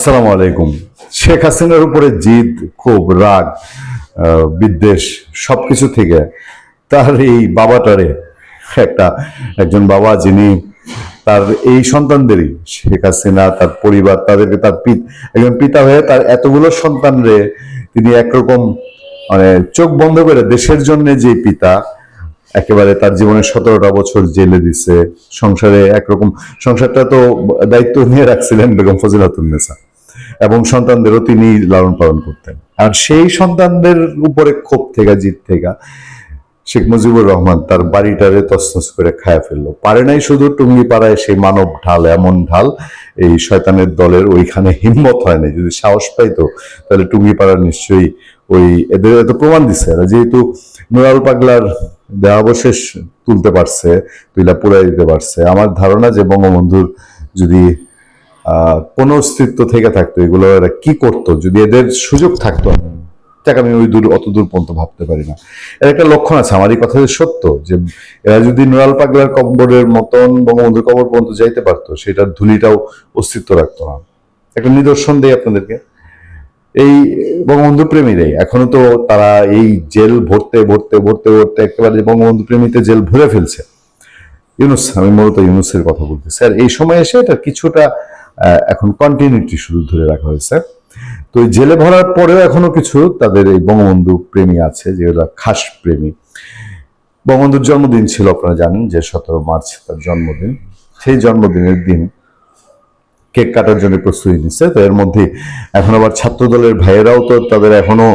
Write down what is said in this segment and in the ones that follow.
আসসালামু আলাইকুম। শেখ হাসিনার উপরে জিদ, ক্ষোভ, রাগ, বিদ্বেষ সবকিছু থেকে তার এই বাবাটারে একটা একজন বাবা যিনি তার এই সন্তানদেরই শেখ হাসিনা তার পরিবার তাদেরকে তার একজন পিতা হয়ে তার এতগুলো সন্তানরে তিনি একরকম মানে চোখ বন্ধ করে দেশের জন্য যে পিতা একেবারে তার জীবনের 17টা বছর জেলে দিছে। সংসারে একরকম সংসারটা তো দায়িত্ব নিয়ে রাখছিলেন বেগম ফজিলাতুন্নেছা এবং সন্তানদেরও তিনি লালন পালন করতেন। আর সেই সন্তানদের উপরে ক্ষোভ থেকে জিত থেকে শেখ মুজিবুর রহমান তার বাড়িটারে তছনছ করে খায় ফেললো। পারে নাই শুধু টুঙ্গিপাড়ায় সেই মানব ঢাল, এমন ঢাল এই শয়তানের দলের ওইখানে হিম্মত হয় নাই। যদি সাহস পাইতো তাহলে টুঙ্গিপাড়ার নিশ্চয়ই ওই এদের এত প্রমাণ দিচ্ছে এরা, যেহেতু নুরাল পাগলার দেহাবশেষ তুলতে পারছে, তুইলা পুরাই দিতে পারছে। আমার ধারণা যে বঙ্গবন্ধুর যদি কোনো অস্তিত্ব থেকে থাকতো এগুলো এরা কি করতো যদি এদের সুযোগ থাকতো, তাকে আমি ওই অত দূর পর্যন্ত ভাবতে পারি না। এর একটা লক্ষণ আছে, আমার এই কথা যে সত্য, যে এরা যদি নুরাল পাগলার কবরের মতন বঙ্গবন্ধুর কবর পর্যন্ত যাইতে পারতো, সেটার ধুলিটাও অস্তিত্ব রাখতো না। একটা নিদর্শন দেই আপনাদেরকে। এই বঙ্গবন্ধু প্রেমীরাই এখনো তো তারা এই জেল ভরতে ভরতে ভরতে ভরতে একেবারে বঙ্গবন্ধু প্রেমীতে জেল ভরে ফেলছে। ইউনুস, আমি মূলত ইউনুসের কথা বলতেছি। আর এই সময় এসে এটা কিছুটা এখন কন্টিনিউটি শুধু ধরে রাখা হয়েছে। তো জেলে ভরার পরেও এখনো কিছু তাদের এই বঙ্গবন্ধু প্রেমী আছে, যেগুলো খাস প্রেমী। বঙ্গবন্ধুর জন্মদিন ছিল, আপনারা জানেন যে 17 মার্চ তার জন্মদিন। সেই জন্মদিনের দিন কেক কাটার জন্য প্রস্তুতি নিচ্ছে। তো এর মধ্যে এখন আবার ছাত্র দলের ভাইয়েরাও তো তাদের এখনো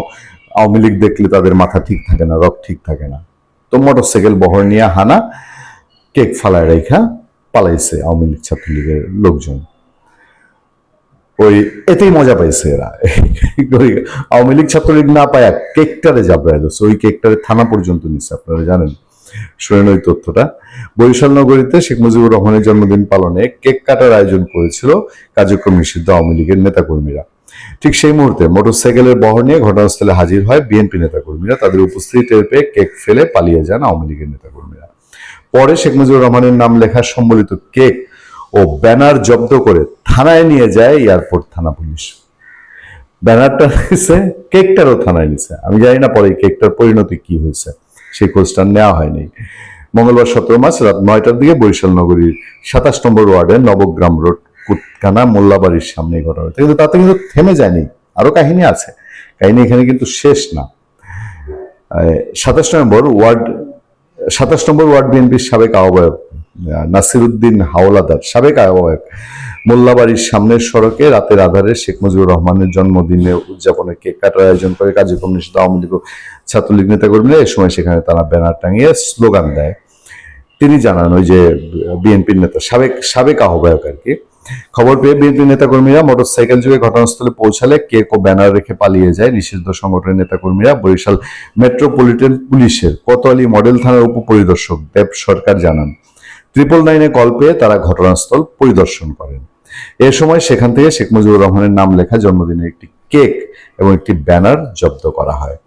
আওয়ামী লীগ দেখলে তাদের মাথা ঠিক থাকে না, রক ঠিক থাকে না। তো মোটরসাইকেল বহর নিয়ে হানা, কেক ফালায় রেখা পালাইছে আওয়ামী লীগ ছাত্রলীগের লোকজন। ওই এতেই মজা পাইছে এরা। আওয়ামী লীগ ছাত্রলীগ না পায় কেকটারে যাবড়ায় দিচ্ছে, ওই কেকটারে থানা পর্যন্ত নিচ্ছে। আপনারা জানেন, শুনেন ওই তথ্যটা। বরিশাল নগরীতে শেখ মুজিবুর রহমানের জন্মদিন পালনে কেক কাটার আয়োজন করেছিল কার্যক্রম নিষিদ্ধ আওয়ামী লীগের নেতাকর্মীরা। ঠিক সেই মুহূর্তে মোটরসাইকেলের বহর নিয়ে ঘটনাস্থলে হাজির হয় বিএনপি নেতাকর্মীরা। তাদের উপস্থিতি টের পেয়ে কেক ফেলে পালিয়ে যান আওয়ামী লীগের নেতাকর্মীরা। পরে শেখ মুজিবুর রহমানের নাম লেখা সম্বলিত কেক ও ব্যানার জব্দ করে থানায় নিয়ে যায় এয়ারপোর্ট থানা পুলিশ। ব্যানারটা নিছে, কেকটারও থানায় নিছে। আমি জানি না পরে কেকটার পরিণতি কি হয়েছে, সেই খোঁজটা নেওয়া হয়নি। মঙ্গলবার 17 মার্চ রাত 9টার দিকে বরিশাল নগরীর 27 নম্বর ওয়ার্ডের নবগ্রাম রোড কুতকানা মোল্লাবাড়ির সামনে ঘটনা হয়েছে। কিন্তু তাতে কিন্তু থেমে যায়নি, আরো কাহিনী আছে। কাহিনী এখানে কিন্তু শেষ না। 27 নম্বর ওয়ার্ড বিএনপির সাবেক আহ্বায়ক নাসিরউদ্দিন হাওলাদার, সাবেক আহ্বায়ক, মোল্লাবাড়ির সামনের সড়কে রাতের আধারে শেখ মুজিবুর রহমানের জন্মদিনে উদযাপনে কেক কাটার আয়োজন করে কার্যক্রম নিষিদ্ধ আওয়ামী লীগ ছাত্রলীগ নেতাকর্মীরা। এ সময় সেখানে তারা ব্যানার টাঙিয়ে স্লোগান দেয়। তিনি জানান, ওই যে বিএনপির নেতা, সাবেক আহ্বায়ক আর কি। খবর পেয়ে বিএনপি নেতাকর্মীরা মোটরসাইকেল যোগে ঘটনাস্থলে পৌঁছালে কেক ও ব্যানার রেখে পালিয়ে যায় নিষিদ্ধ সংগঠনের নেতাকর্মীরা। বরিশাল মেট্রোপলিটন পুলিশের কোতোয়ালি মডেল থানার উপপরিদর্শক দেব সরকার জানান, 999-এ কল পেয়ে তারা ঘটনাস্থল পরিদর্শন করেন। এ সময় সেখান থেকে শেখ মুজিবুর রহমানের নাম লেখা জন্মদিনের একটি কেক এবং একটি ব্যানার জব্দ করা হয়।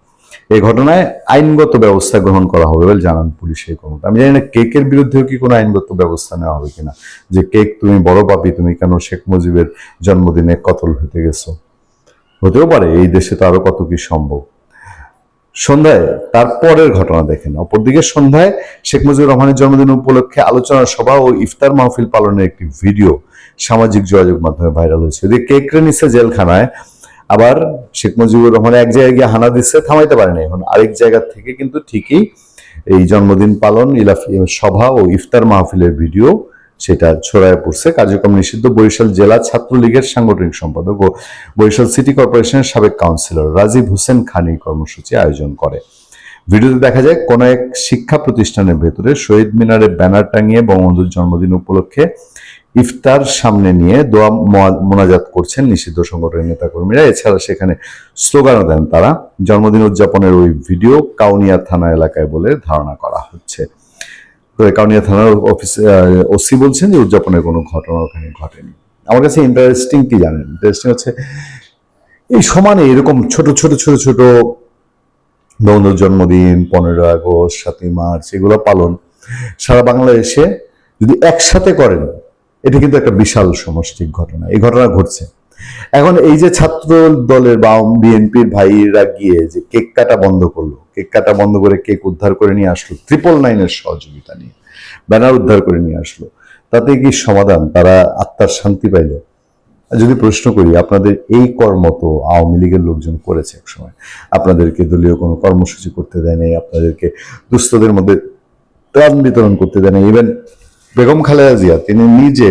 এই ঘটনায় আইনগত ব্যবস্থা গ্রহণ করা হবে বলে জানান পুলিশের কর্মকর্তা। আমি জানি না কেকের বিরুদ্ধেও কি কোনো আইনগত ব্যবস্থা নেওয়া হবে কিনা, যে কেক তুমি বড় পাপি, তুমি কেন শেখ মুজিবের জন্মদিনে কতল হতে গেছো। হতেও পারে, এই দেশে তো আরো কত কি সম্ভব। সন্ধ্যায় তারপরের ঘটনা দেখেন। অপরদিকে সন্ধ্যায় শেখ মুজিবুর রহমানের জন্মদিন উপলক্ষে আলোচনা সভা ও ইফতার মাহফিল পালনের একটি ভিডিও সামাজিক যোগাযোগ মাধ্যমে ভাইরাল হয়েছে। এদিকে কেকরে নিচ্ছে জেলখানায়, আবার শেখ মুজিবুর রহমান এক জায়গায় গিয়ে হানা দিচ্ছে, থামাইতে পারেনি। এখন আরেক জায়গা থেকে কিন্তু ঠিকই এই জন্মদিন পালন, সভা ও ইফতার মাহফিলের ভিডিও সেটা ছড়ায় পড়ছে। কার্যক্রম নিষিদ্ধ বরিশাল জেলা ছাত্রলীগের সাংগঠনিক সম্পাদক ও বরিশাল সিটি কর্পোরেশনের সাবেক কাউন্সিলর রাজীব হোসেন খান এই কর্মসূচি আয়োজন করে। ভিডিওতে দেখা যায় কোন এক শিক্ষা প্রতিষ্ঠানের ভেতরে শহীদ মিনারে ব্যানার টাঙিয়ে বঙ্গবন্ধুর জন্মদিন উপলক্ষে ইফতার সামনে নিয়ে দোয়া মোনাজাত করছেন নিষিদ্ধ সংগঠনের নেতাকর্মীরা। এছাড়া সেখানে স্লোগানও দেন তারা। জন্মদিন উদযাপনের ওই ভিডিও কাউনিয়া থানা এলাকায় বলে ধারণা করা হচ্ছে। তো কাউনিয়া থানার ওসি বলছেন যে উদযাপনের কোনো ঘটনা ওখানে ঘটেনি। আমার কাছে ইন্টারেস্টিং কি জানেন, ইন্টারেস্টিং হচ্ছে এই সমানে এরকম ছোট ছোট ছোট ছোট বঙ্গবন্ধুর জন্মদিন, 15 আগস্ট, 7ই মার্চ, এগুলো পালন সারা বাংলাদেশে যদি একসাথে করেন, এটা কিন্তু একটা বিশাল সমষ্টিক ঘটনা। এই ঘটনা ঘটছে। এখন এই যে ছাত্র দলের বা বিএনপির ভাইরা গিয়ে যে কেক কাটা বন্ধ করলো, কেক কাটা বন্ধ করে কেক উদ্ধার করে নিয়ে আসলো 999-এর সহযোগিতা নিয়ে, ব্যানার উদ্ধার করে নিয়ে আসলো, তাতে কি সমাধান? তারা আত্মার শান্তি পাইল? যদি প্রশ্ন করি, আপনাদের এই কর্ম তো আওয়ামী লীগের লোকজন করেছে একসময়। আপনাদেরকে দলীয় কোনো কর্মসূচি করতে দেয় নাই, আপনাদেরকে দুস্থদের মধ্যে ত্রাণ বিতরণ করতে দেয় নাই। ইভেন বেগম খালেদা জিয়া তিনি নিজে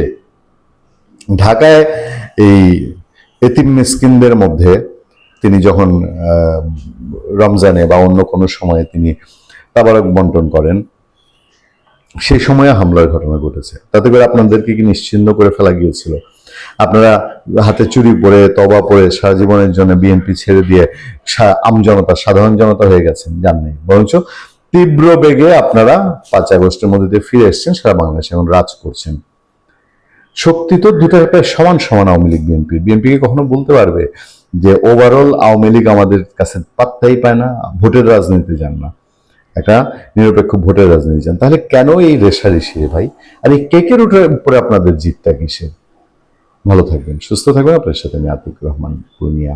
ঢাকায় এই এতিম মিসকিনদের মধ্যে তিনি যখন রমজানে বা অন্য কোনো সময়ে তিনি তাবারক বন্টন করেন, সেই সময়ে হামলার ঘটনা ঘটেছে। তাতে করে আপনাদেরকে কি নিশ্চিহ্ন করে ফেলা গিয়েছিল? আপনারা হাতে চুরি পরে, তবা পরে সারা জীবনের জন্য বিএনপি ছেড়ে দিয়ে আমজনতা, সাধারণ জনতা হয়ে গেছেন? জাননি, বরঞ্চ তীব্র বেগে আপনারা 5 আগস্টের মধ্যে দিয়ে ফিরে এসেছেন, সারা বাংলাদেশে এখন রাজ করছেন। শক্তি তো দুটা প্রায় সমান সমান। আওয়ামী লীগ বিএনপি, বিএনপিকে কখনো বলতে পারবে যে ওভারঅল আওয়ামী লীগ আমাদের কাছে পাত্তাই পায় না, ভোটের রাজনীতি যান না, একটা নিরপেক্ষ ভোটের রাজনীতি চান? তাহলে কেন এই রেশারেশি ভাই? আর এই কেকের উপরে আপনাদের জিতটা কিসে? ভালো থাকবেন, সুস্থ থাকবেন। আপনার সাথে আমি আতিক রহমান, পূর্ণিয়া।